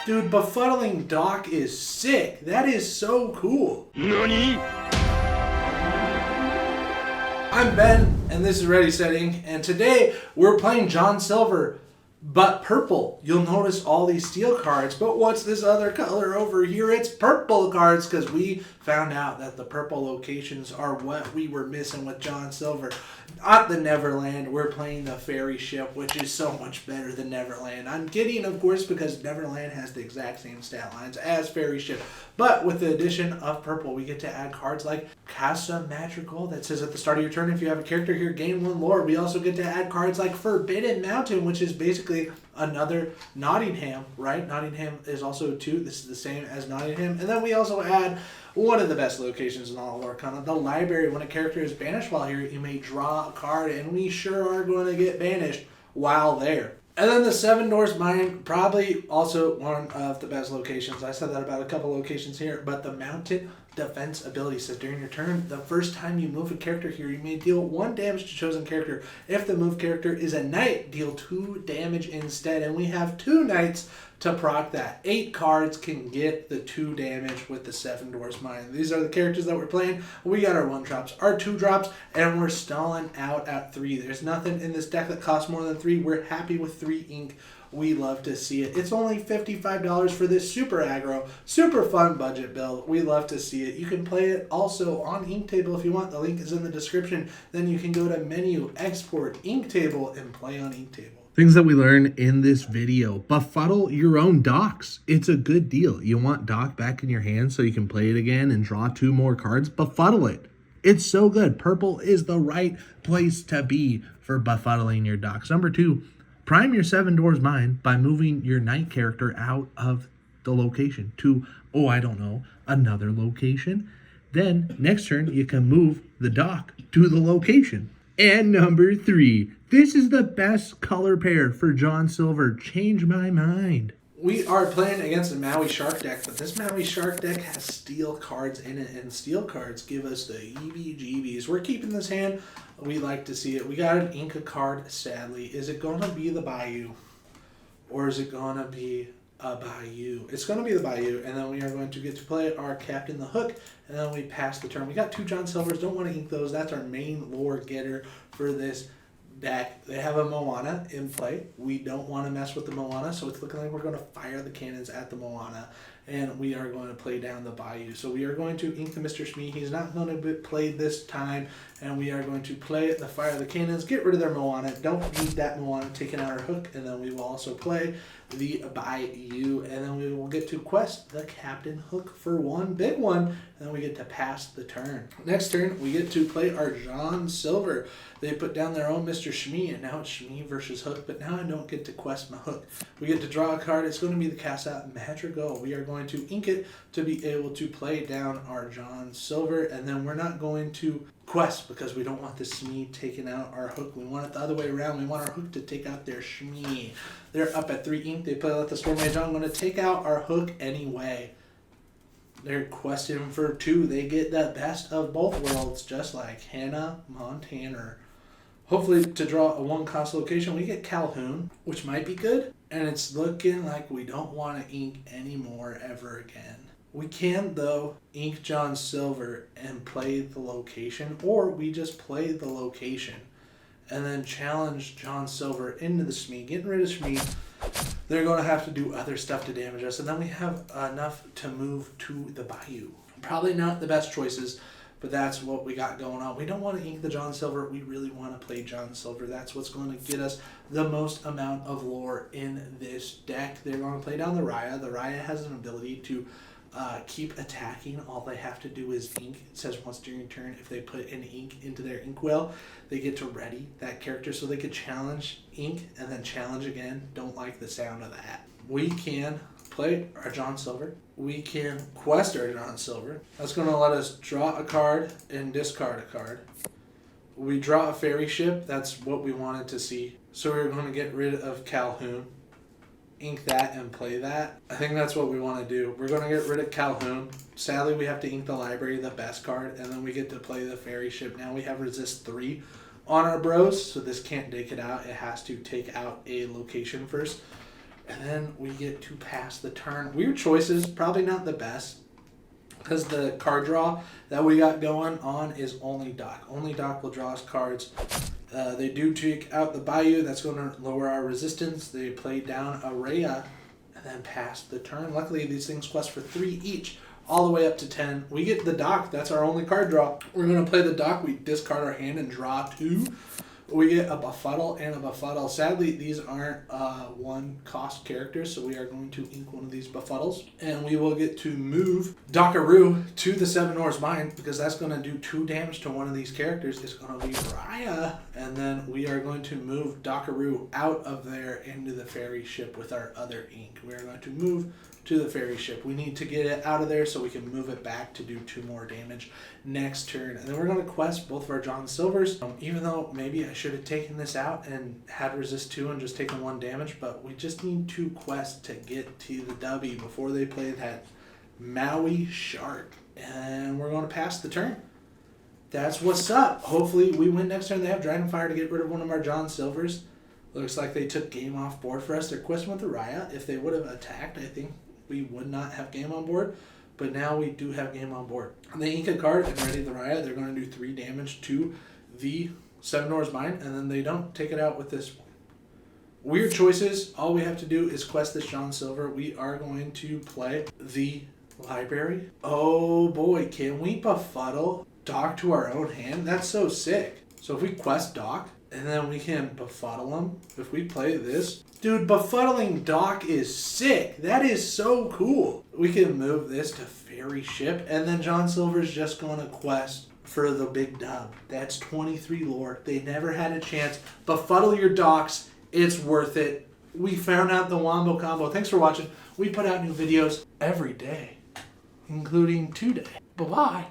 Dude, befuddling Doc is sick. That is so cool. NANI? I'm Ben, and this is Ready Setting, and today we're playing John Silver, but purple. You'll notice all these steel cards, but what's this other color over here? It's purple cards, because we found out that the purple locations are what we were missing with John Silver. Not the Neverland, we're playing the Fairy Ship, which is so much better than Neverland. I'm kidding, of course, because Neverland has the exact same stat lines as Fairy Ship. But with the addition of purple, we get to add cards like Casa Madrigal that says at the start of your turn, if you have a character here, gain 1 lore. We also get to add cards like Forbidden Mountain, which is basically another Nottingham, right? Nottingham is also 2. This is the same as Nottingham. And then we also add one of the best locations in all of Lorcana, the library. When a character is banished while here, you may draw a card, and we sure are going to get banished while there. And then the Seven Doors Mine, probably also one of the best locations. I said that about a couple locations here, but the Mountain Defense ability says during your turn, the first time you move a character here, you may deal 1 damage to chosen character. If the moved character is a knight, deal 2 damage instead. And we have 2 knights to proc that. 8 cards can get the 2 damage with the Seven Doors Mine. These are the characters that we're playing. We got our 1 drops, our 2 drops, and we're stalling out at 3. There's nothing in this deck that costs more than 3. We're happy with 3 ink. We love to see it. It's only $55 for this super aggro, super fun budget build. We love to see it. You can play it also on Inktable if you want. The link is in the description. Then you can go to menu, export, Inktable, and play on Inktable. Things that we learn in this video. Befuddle your own docks. It's a good deal. You want Doc back in your hand so you can play it again and draw 2 more cards? Befuddle it. It's so good. Purple is the right place to be for befuddling your docks. Number 2, prime your Seven Doors Mine by moving your knight character out of the location to, another location. Then, next turn, you can move the dock to the location. And number 3, this is the best color pair for John Silver. Change my mind. We are playing against a Maui Shark deck, but this Maui Shark deck has steel cards in it, and steel cards give us the EBGBs. We're keeping this hand. We like to see it. We got an Inca card, sadly. Is it going to be the Bayou? Or is it going to be a Bayou? It's going to be the Bayou, and then we are going to get to play our Captain the Hook, and then we pass the turn. We got 2 John Silvers. Don't want to ink those. That's our main lore getter for this deck. They have a Moana in play. We don't want to mess with the Moana, so it's looking like we're going to fire the cannons at the Moana, and we are going to play down the Bayou. So we are going to ink the Mr. Shmee. He's not going to be played this time, and we are going to play the fire the cannons, get rid of their Moana. Don't need that Moana taking out our hook, and then we will also play the Bayou, and then we will get to quest the Captain Hook for 1 big one, and then we get to pass the turn. Next turn, we get to play our John Silver. They put down their own Mr. Shmee, and now it's Shmee versus Hook, but now I don't get to quest my Hook. We get to draw a card. It's going to be the Casa Madrigal. We are going to ink it to be able to play down our John Silver, and then we're not going to quest because we don't want the Shmee taking out our Hook. We want it the other way around. We want our Hook to take out their Shmee. They're up at 3 ink. They play Let the Storm Rage On. I'm going to take out our Hook anyway. They're questing for 2. They get the best of both worlds, just like Hannah Montana. Hopefully, to draw a 1-cost location, we get Calhoun, which might be good. And it's looking like we don't want to ink anymore ever again. We can, though, ink John Silver and play the location, or we just play the location and then challenge John Silver into the Shmee. Getting rid of Shmee, they're going to have to do other stuff to damage us, and then we have enough to move to the Bayou. Probably not the best choices, but that's what we got going on. We don't want to ink the John Silver. We really want to play John Silver. That's what's going to get us the most amount of lore in this deck. They're going to play down the Raya. The Raya has an ability to keep attacking. All they have to do is ink. It says once during turn, if they put an ink into their inkwell, they get to ready that character so they could challenge, ink, and then challenge again. Don't like the sound of that. We can play our John Silver. We can quest our John Silver. That's going to let us draw a card and discard a card. We draw a Fairy Ship. That's what we wanted to see. So we're going to get rid of Calhoun. Ink that and play that. I think that's what we want to do. We're going to get rid of Calhoun. Sadly, we have to ink the library, the best card, and then we get to play the Fairy Ship. Now we have resist 3 on our bros, so this can't take it out. It has to take out a location first. And then we get to pass the turn. Weird choices, probably not the best, because the card draw that we got going on is only dock. Only dock will draw us cards. They do take out the Bayou. That's going to lower our resistance. They play down a Rhea and then pass the turn. Luckily, these things quest for 3 each, all the way up to 10. We get the dock. That's our only card draw. We're going to play the dock. We discard our hand and draw 2. We get a Befuddle and a Befuddle. Sadly, these aren't 1-cost characters, so we are going to ink one of these Befuddles. And we will get to move Dockaroo to the 7 Nor's Mine, because that's going to do 2 damage to one of these characters. It's going to be Raya. And then we are going to move Dockaroo out of there into the ferry ship with our other ink. We are going to move to the ferry ship. We need to get it out of there so we can move it back to do 2 more damage next turn. And then we're going to quest both of our John Silvers. Even though maybe I should have taken this out and had resist 2 and just taken 1 damage, but we just need 2 quests to get to the W before they play that Maui Shark. And we're going to pass the turn. That's what's up. Hopefully we win next turn. They have Dragonfire to get rid of one of our John Silvers. Looks like they took game off board for us. They're questing with the Raya. If they would have attacked, I think we would not have game on board, but now we do have game on board. They ink a card and ready the Raya. They're going to do 3 damage to the 7 Nor's Mine, and then they don't take it out with this one. Weird choices. All we have to do is quest this John Silver. We are going to play the library. Oh boy, can we befuddle Dock to our own hand? That's so sick. So if we quest Dock, and then we can befuddle him. If we play this, dude, befuddling Dock is sick. That is so cool. We can move this to ferry ship, and then John Silver's just going to quest for the big dub. That's 23 lore. They never had a chance. Befuddle your Docks. It's worth it. We found out the Wombo combo. Thanks for watching. We put out new videos every day, including today. Bye-bye.